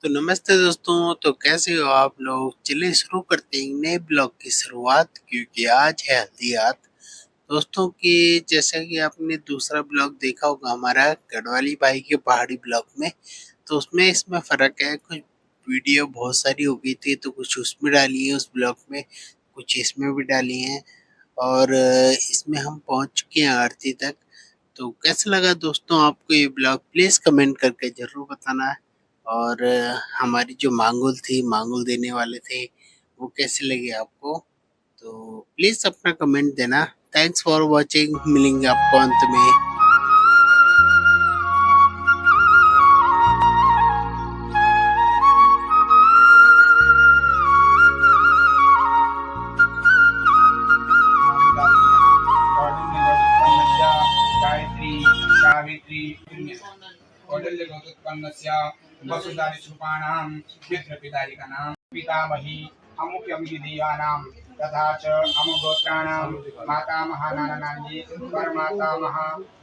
तो नमस्ते दोस्तों, तो कैसे हो आप लोग। चलिए शुरू करते हैं नए ब्लॉग की शुरुआत, क्योंकि आज है हल्दी रात। दोस्तों की जैसा कि आपने दूसरा ब्लॉग देखा होगा हमारा गढ़वाली भाई के पहाड़ी ब्लॉग में, तो उसमें इसमें फ़र्क है। कुछ वीडियो बहुत सारी हो गई थी तो कुछ उसमें डाली है उस ब्लॉग में, कुछ इसमें भी डाली हैं और इसमें हम पहुंच चुके हैं आरती तक। तो कैसा लगा दोस्तों आपको ये ब्लॉग, प्लीज़ कमेंट करके ज़रूर बताना। और हमारी जो मांगुल थी, मांगुल देने वाले थे, वो कैसे लगे आपको, तो प्लीज़ अपना कमेंट देना। थैंक्स फॉर वॉचिंग, मिलेंगे आपको अंत में। गायत्री सावित्री कौटिल्यगोत्पन्नस्य वसुधारिसृपाणां पितृपितारिकाणां पितामही अमुख्यमिदेवानां तथा च अमुगोत्राणां मातामहानानांजी परमातामह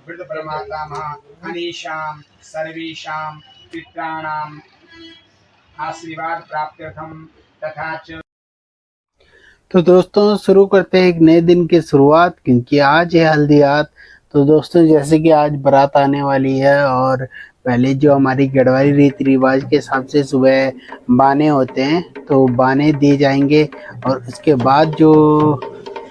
वृद्धपरमातामह अनीशां सर्वेषां पित्राणाम् आशीर्वाद प्राप्त्यर्थं तथा च। तो दोस्तों शुरू करते हैं एक नए दिन की शुरुआत, क्योंकि आज है हल्दी रात। तो दोस्तों जैसे कि आज बारात आने वाली है और पहले जो हमारी गढ़वाली रीति रिवाज के हिसाब से सुबह बाने होते हैं, तो बाने दिए जाएंगे और उसके बाद जो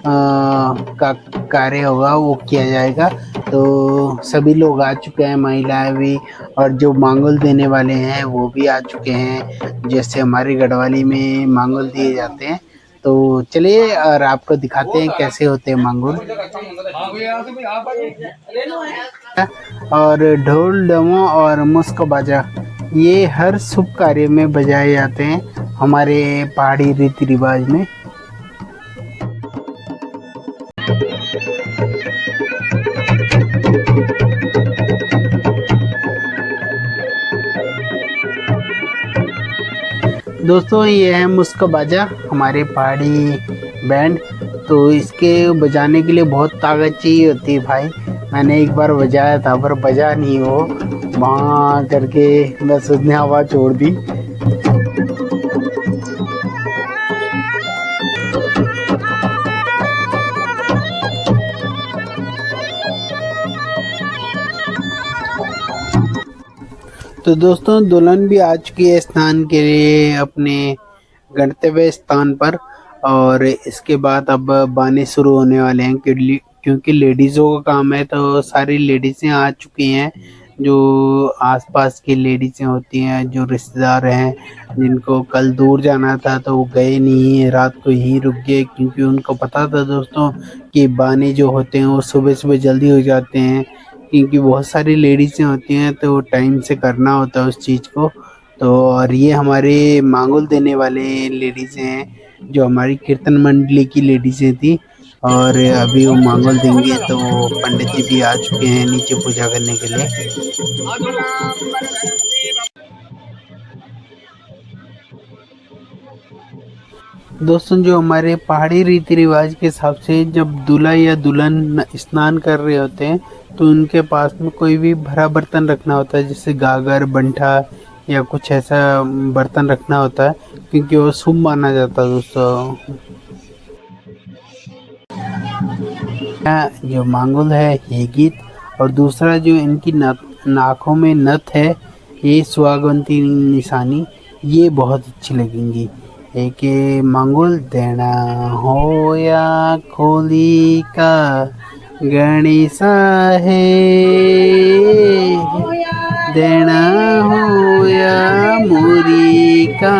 का कार्य होगा वो किया जाएगा। तो सभी लोग आ चुके हैं, महिलाएं भी, और जो मांगुल देने वाले हैं वो भी आ चुके हैं, जैसे हमारी गढ़वाली में मांगुल दिए जाते हैं। तो चलिए और आपको दिखाते हैं कैसे होते हैं मांगुर। और ढोल डमो और मुस्क बाजा ये हर शुभ कार्य में बजाए जाते हैं हमारे पहाड़ी रीति रिवाज में। दोस्तों ये है मुस्क बाजा, हमारे पहाड़ी बैंड। तो इसके बजाने के लिए बहुत ताकत चाहिए होती है भाई। मैंने एक बार बजाया था पर बजा नहीं वो, वहाँ करके बस उसने आवाज़ छोड़ दी। तो दोस्तों दुल्हन भी आ चुकी है स्नान के लिए अपने गंतव्य स्थान पर, और इसके बाद अब बाने शुरू होने वाले हैं, क्योंकि लेडीज़ों का काम है। तो सारी लेडीज़ें आ चुकी हैं, जो आसपास की लेडीज़ें होती हैं, जो रिश्तेदार हैं, जिनको कल दूर जाना था तो वो गए नहीं, रात को यहीं रुक गए, क्योंकि उनको पता था दोस्तों कि बाने जो होते हैं वो सुबह सुबह जल्दी हो जाते हैं, क्योंकि बहुत सारी लेडीज़ें होती हैं तो टाइम से करना होता है उस चीज़ को। तो और ये हमारे मांगुल देने वाले लेडीज़ हैं, जो हमारी कीर्तन मंडली की लेडीज़ें थी, और अभी वो मांगुल देंगे। तो पंडित जी भी आ चुके हैं नीचे पूजा करने के लिए। दोस्तों जो हमारे पहाड़ी रीति रिवाज के हिसाब से जब दूल्हा या दुल्हन स्नान कर रहे होते हैं, तो उनके पास में कोई भी भरा बर्तन रखना होता है, जैसे गागर, बंठा या कुछ ऐसा बर्तन रखना होता है, क्योंकि वो शुभ माना जाता है दोस्तों। जो मांगुल है ये गीत, और दूसरा जो इनकी नाकों में नथ है, ये सुहागवंती निशानी, ये बहुत अच्छी लगेंगी। एक मांगुल देना हो या खोली का गणेशा है, देना हो या मुरी का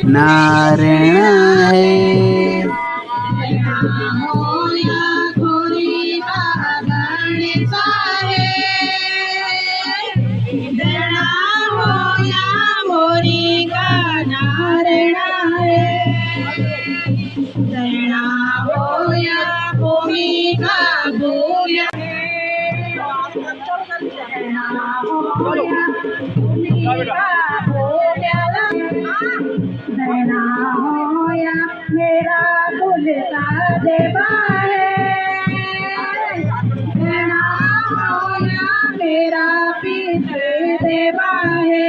नारायण है। मेरा भूलता देवा मेरा पीछे देवा है।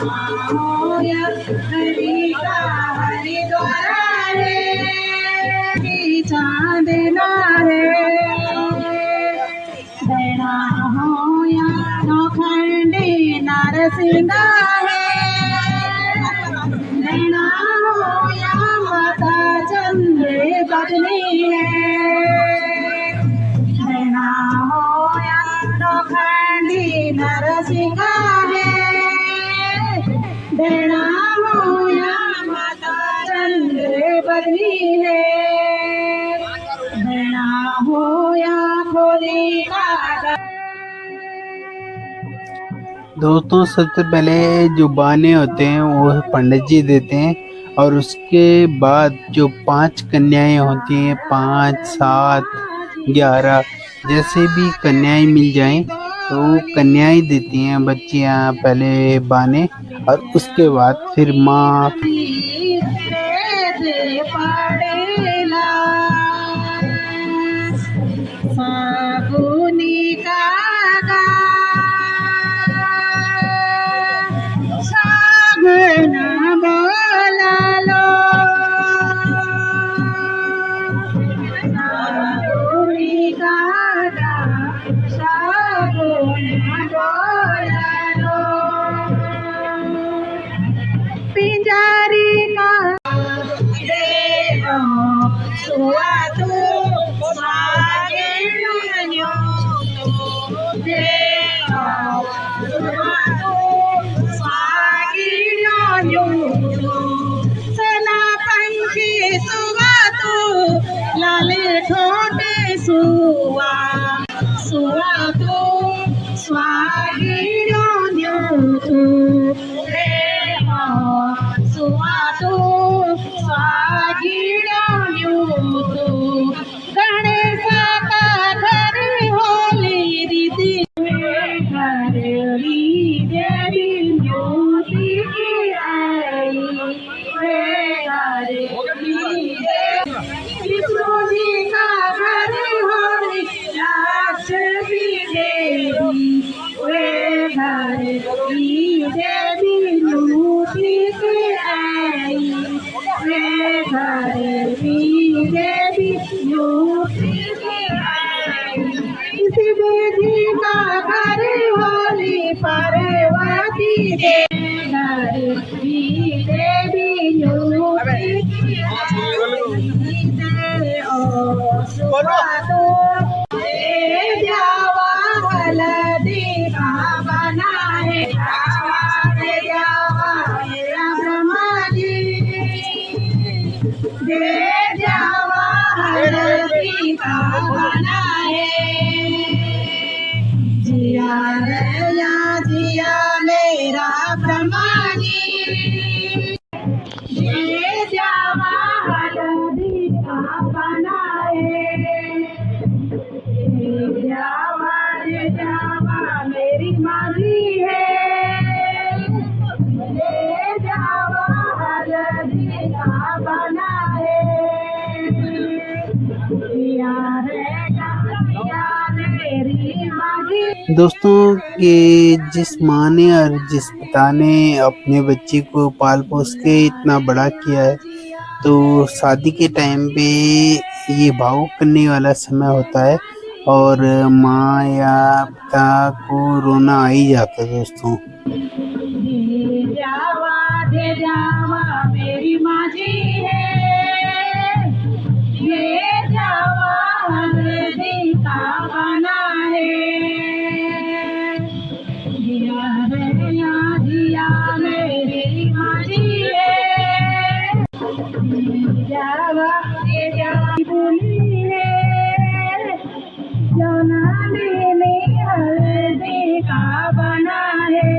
होया हरि का हरिद्वार है चांदना है देना होया नौखंडी नरसिंहा है देना होया माता चंद्र बदली है देना होया नौखंडी नरसिंहा है देना होया माता चंद्र बदली है देना होया खोली का दोस्तों सबसे पहले जो बाने होते हैं वो पंडित जी देते हैं और उसके बाद जो 5 कन्याएं होती हैं 5, 7, 11 जैसे भी कन्याएं मिल जाएं तो वो कन्याएं देती हैं बच्चियां पहले बाने और उसके बाद फिर माँ पड़ेला फागुनी का सागन बोला लो फागुनी का सागन बोला लो पिंजारी का देव सुआतु स्वागिन्यो देव सुआतु स्वागिन्यो सना पंखी सुआतु लाले ठोटे सुआ सुआतु स्वागिन्यो देव सुआतु स्वागिन्यो गणेश का घर होली दीदी घर देवी ज्योति की आई वे घर विष्णु जी का घर होली लक्ष्मी देवी वे घर देवी ज्योति की आई वे घर देवी ज्योति की आई शिव जी का घर होली पार्वती देवी घर देवी ज्योति की आई ओ सुहातो ए जावा हल्दी का बना है जावा मेरा ब्रह्मा जी दे जावा हल्दी का बना है जिया रया जिया मेरा ब्रह्मा जी दे जावा हल्दी का बना है जावा मेरी माली है ले जावा हल्दी का बना है मेरी माली दोस्तों के जिस माँ ने और जिस पिता ने अपने बच्चे को पाल पोस के इतना बड़ा किया है तो शादी के टाइम पे ये भावुक करने वाला समय होता है और माँ या पिता को रोना आ ही जाता है दोस्तों। दे जावा मेरी माँ जी है ये जावा हल्दी का बना है जिया मेरी माँ जी है जावा ये जावा बोली है जनाने में हल्दी का बना है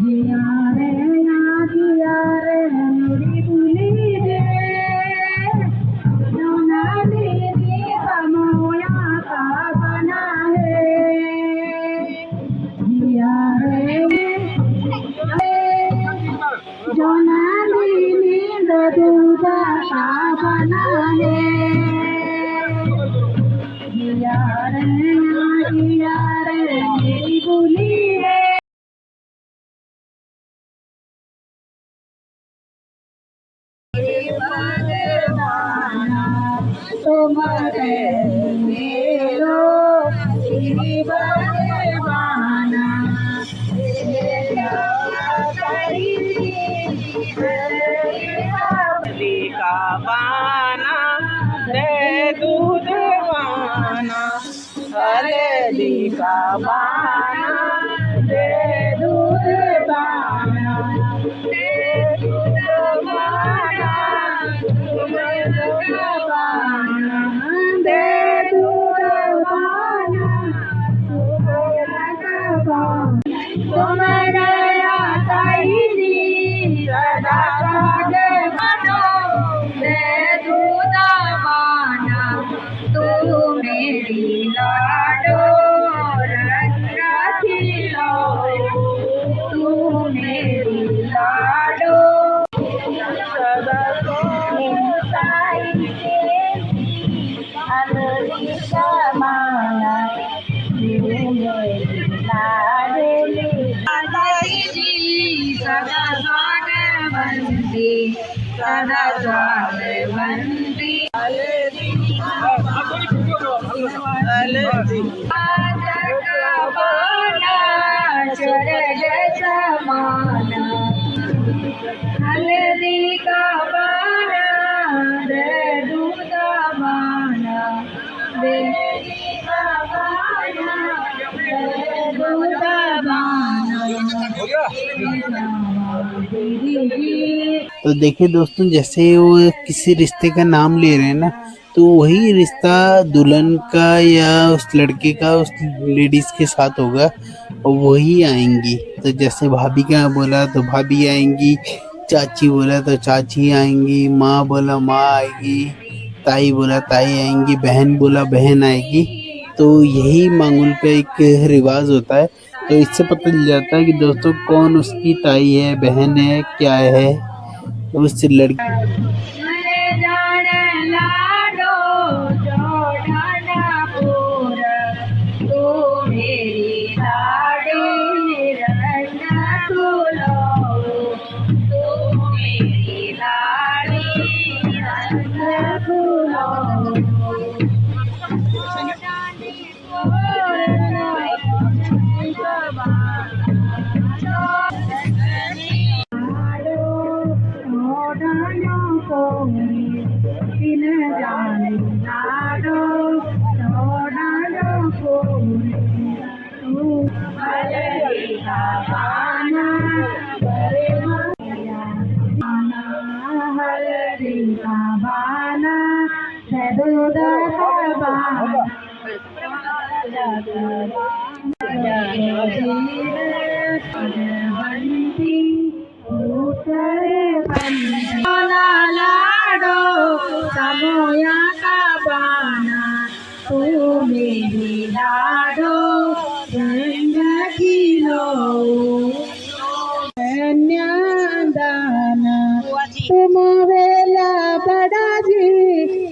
जिया रे मेरी बोली है जनाने में समोया का बना है जिया रे जनाने में दूधा का बना है जिया रे मेरी बोली मेरो जीवनवाना का बाना दे दूध वाना, हल्दी का बाना दे दूध वाना, दे दूध वाना, दे दूध वाना तुम्हारा ताई जी सदा सागे बनो दे दूध वाना तू मेरी लाडो रंगा खिलो तू मेरी लाडो सदा साई हल्दी का माला सदा स्वागवंती सदा स्वागवंती चरण समाना हल्दी का बाना दे दूध माना दे तो देखिए दोस्तों, जैसे वो किसी रिश्ते का नाम ले रहे हैं ना, तो वही रिश्ता दुल्हन का या उस लड़के का उस लेडीज के साथ होगा और वही आएंगी। तो जैसे भाभी का बोला तो भाभी आएंगी, चाची बोला तो चाची आएंगी, माँ बोला माँ आएगी, ताई बोला ताई आएंगी, बहन बोला बहन आएगी। तो यही मांगुल का एक रिवाज होता है। तो इससे पता चल जाता है कि दोस्तों कौन उसकी ताई है, बहन है, क्या है। उस लड़की लाडो जोड़ना पूरा तू मेरी लाडी रंगा तुलो तू मेरी लाडी रंगा तुलो लाडो समोया का बाना तू मेरी लाडो रंग खिलो कन्यादाना तुम वेला बड़ा जी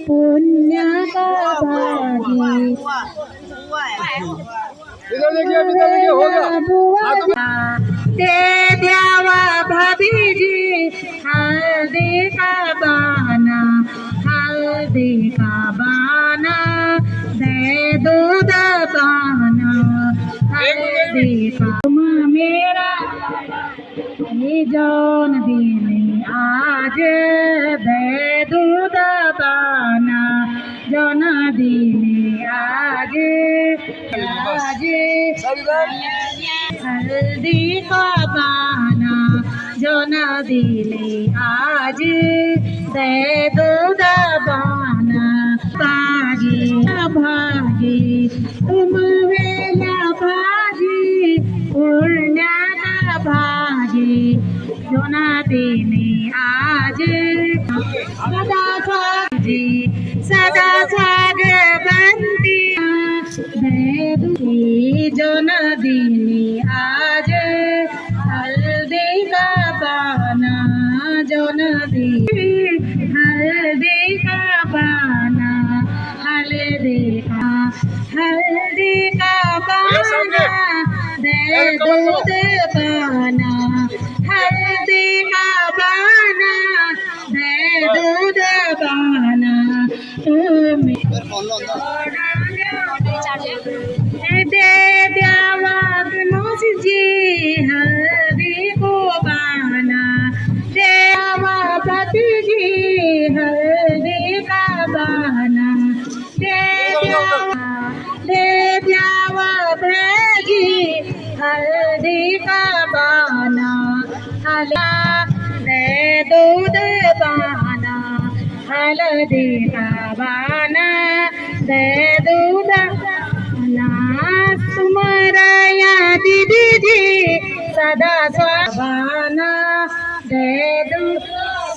पुण्य का भागी दे द्यावा भाभी जी हल्दी का बाना हल्दी का बाना दे दूध बाना हल्दी का तुम मेरा ये जौन दिले आज दे दूध बाना जौन दिले आज हल्दी का बाना जौन दिले आज दे दूध बाना भागी भागी तुम वेला भागी पुण्य का भागी जौन दिले आज सदा भागी सदा भागवंती जौन दिले आज हल्दी का बाना जौन दिले हल्दी का बाना हल्दी का बाना दे दूध बाना हल्दी का बाना दे दूध बाना तुम दे द्यावा मोसजी हल्दी को बाना देवा पतिजी हल्दी का बाना दे द्यावा भैजी हल्दी का बाना हला दे दूध बाना हल्दी का बाना दे दूध बाना तुम्हारा दीदी जी सदा स्वाबाना दे दूध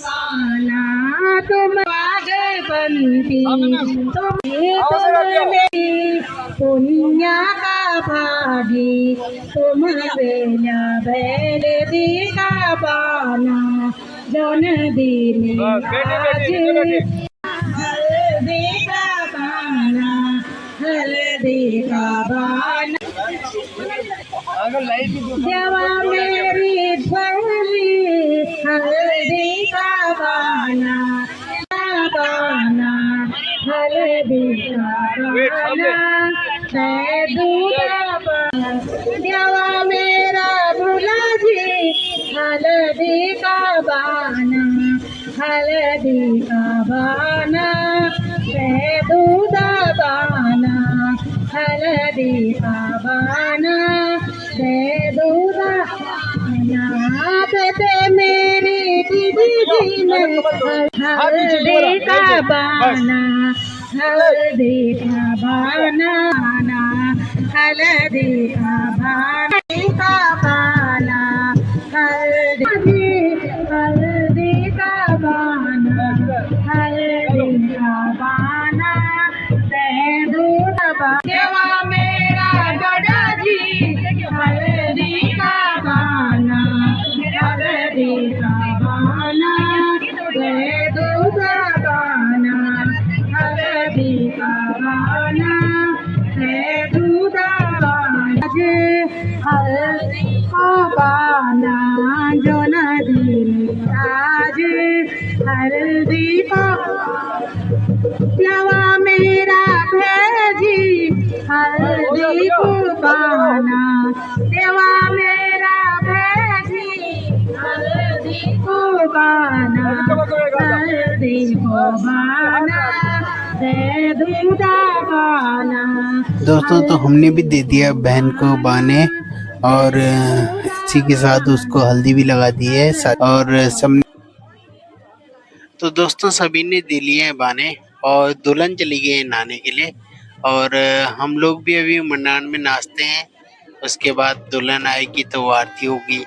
बाना तुम आगे बनती तुम मेरी पुण्या का भागी तुम बेला बैल दी का बाना जन दिन हल्दी का बाना हल्दी का बाना देवा मेरी भोली हल्दी का बाना बाना हल्दी का बाना देवा मेरा भोला जी हल्दी का बाना हल्दी का बाना दूध बाना हल्दी का बाना दूध पे मेरी दीदी जी ने हल्दी का बाना हल्दी का बाना हल्दी का बाना हल्दी का बाना हल्दी का बाना दूध देवा मेरा गड़ा जी हल्दी का बाना हल्दी का बाना दूध बाना हल्दी का बाना दूध बाना हल्दी का बाना जो नदी आज हल्दी का देवा मेरा भेजी हल्दी को बाना देवा मेरा भेजी हल्दी को बाना हल्दी को बाना दे दूधा बाना। दोस्तों तो हमने भी दे दिया बहन को बाने और इसी के साथ उसको हल्दी भी लगा दी है और सब। तो दोस्तों सभी ने दे लिए हैं बाने और दुल्हन चली गई है नहाने के लिए और हम लोग भी अभी मंडान में नाचते हैं। उसके बाद दुल्हन आएगी तो आरती होगी।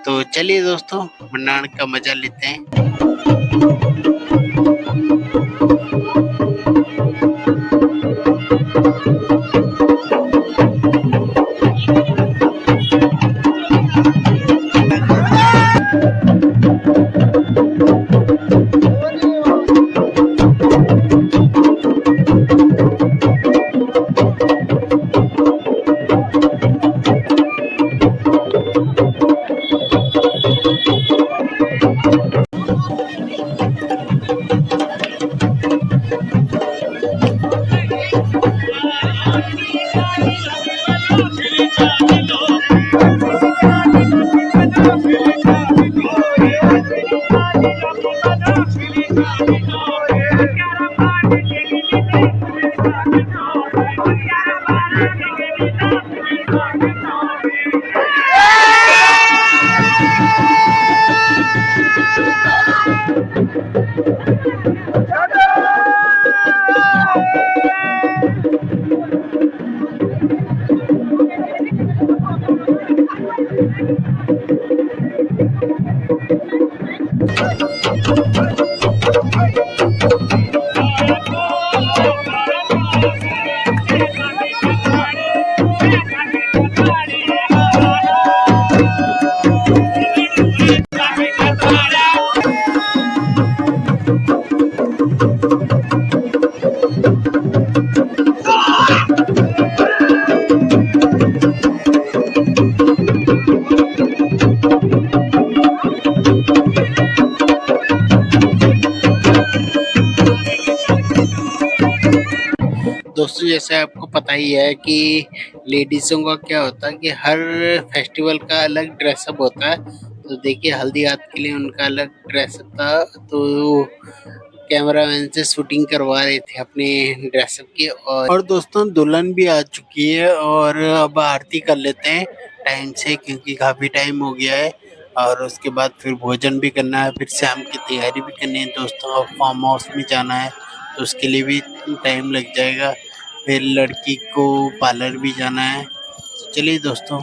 तो चलिए दोस्तों मंडान का मजा लेते हैं। दोस्तों जैसे आपको पता ही है कि लेडीज़ों का क्या होता है कि हर फेस्टिवल का अलग ड्रेसअप होता है। तो देखिए हल्दी रात के लिए उनका अलग ड्रेसअप था, तो कैमरामैन से शूटिंग करवा रहे थे अपने ड्रेसअप की। और दोस्तों दुल्हन भी आ चुकी है और अब आरती कर लेते हैं टाइम से, क्योंकि काफ़ी टाइम हो गया है। और उसके बाद फिर भोजन भी करना है, फिर शाम की तैयारी भी करनी है दोस्तों। अब फार्म हाउस में जाना है तो उसके लिए भी टाइम लग जाएगा। फिर लड़की को पार्लर भी जाना है। तो चलिए दोस्तों।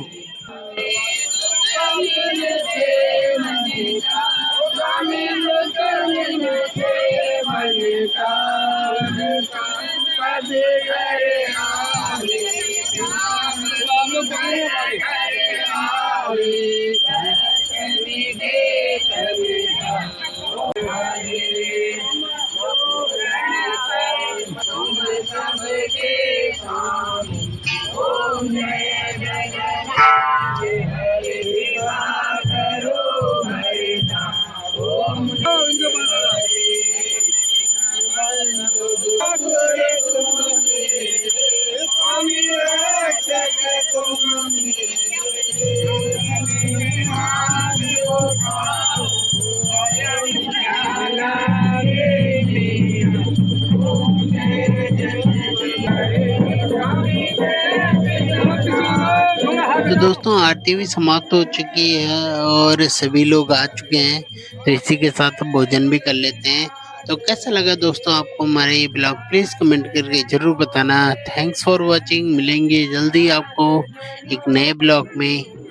तो दोस्तों आरती भी समाप्त हो चुकी है और सभी लोग आ चुके हैं, तो इसी के साथ भोजन भी कर लेते हैं। तो कैसा लगा दोस्तों आपको हमारा ये ब्लॉग, प्लीज़ कमेंट करके ज़रूर बताना। Thanks for watching. मिलेंगे जल्दी आपको एक नए ब्लॉग में।